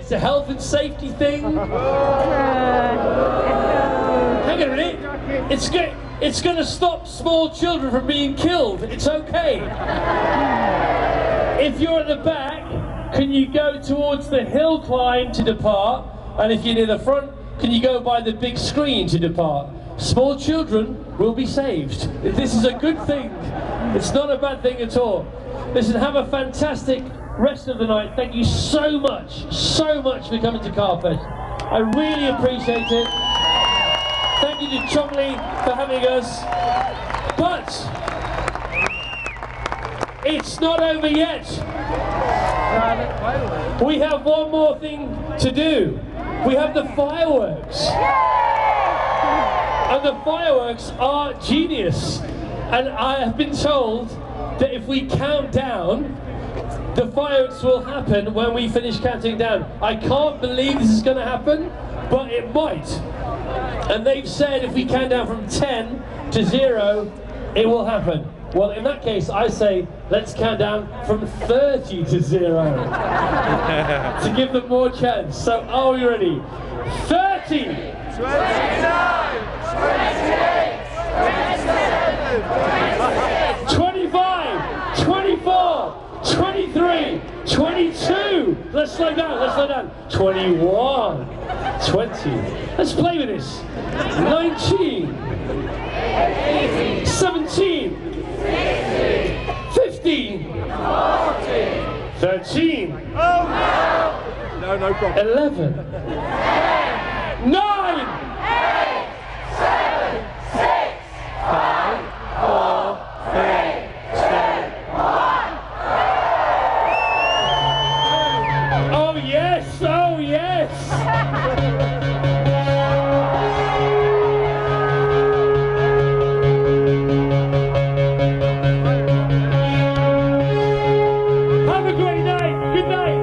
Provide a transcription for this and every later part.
It's a health and safety thing. Hang on a minute. It's going to stop small children from being killed. It's okay. If you're at the back, can you go towards the hill climb to depart? And if you're near the front, can you go by the big screen to depart? Small children will be saved. This is a good thing. It's not a bad thing at all. Listen, have a fantastic rest of the night. Thank you so much for coming to Carfest. I really appreciate it. Thank you to Chomley for having us. But it's not over yet. We have one more thing to do. We have the fireworks. And the fireworks are genius. And I have been told that if we count down, the fireworks will happen when we finish counting down. I can't believe this is going to happen, but it might. And they've said if we count down from 10 to 0, it will happen. Well, in that case, I say let's count down from 30 to 0 to give them more chance. So, are we ready? 30, 29, 28, 25, 24, 23, 22. Let's slow down. 21, 20. Let's play with this. 19, 17, 15, 13, No problem. 11, 9, 5, 4, 3, 2, 1. Oh yes, oh yes! Have a great night, good night!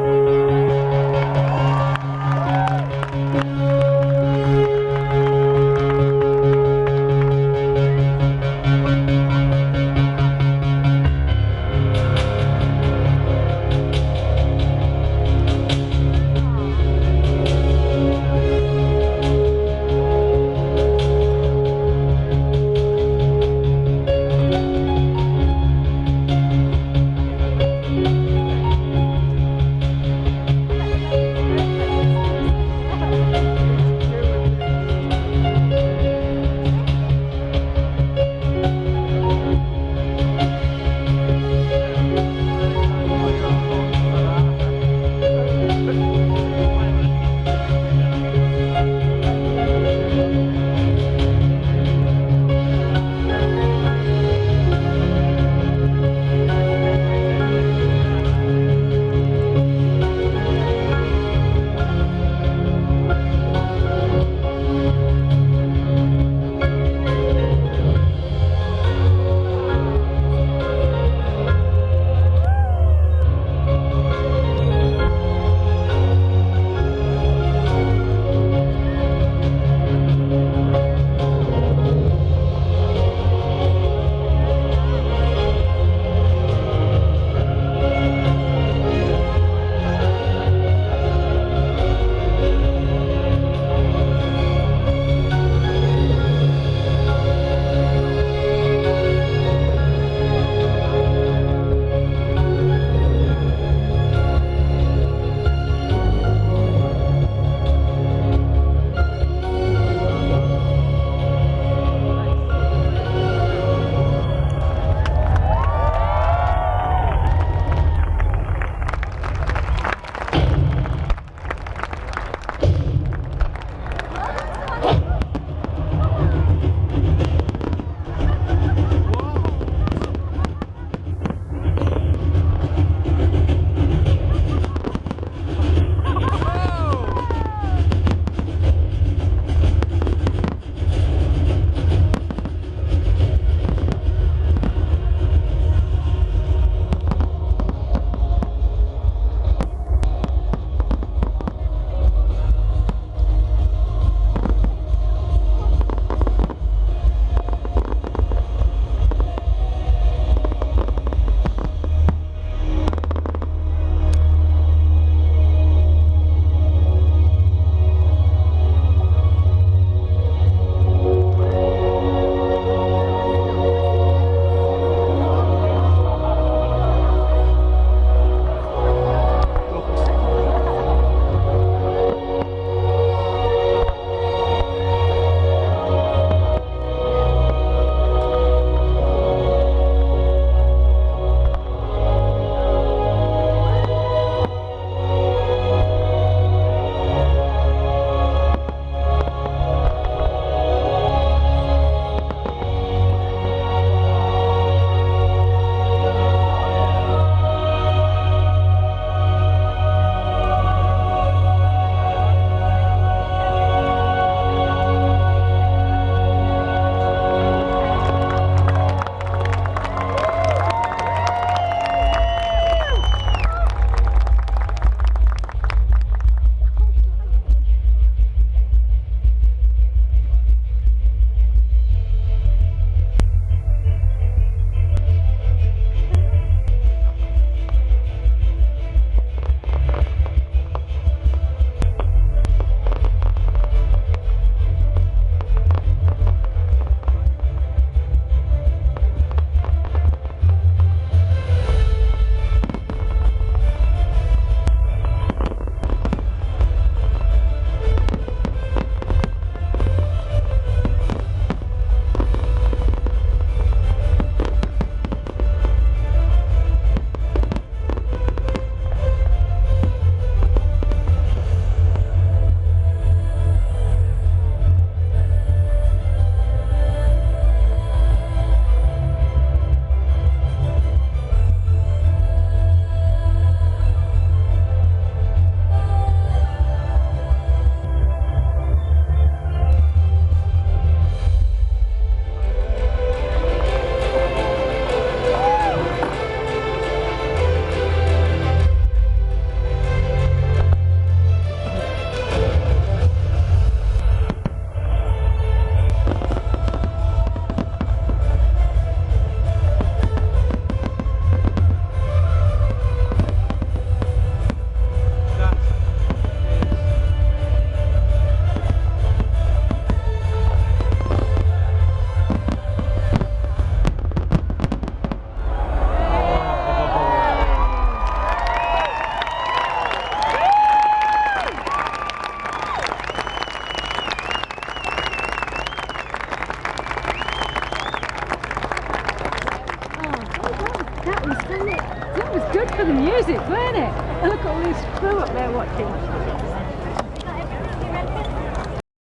music, weren't it? And look at all these crew up there watching.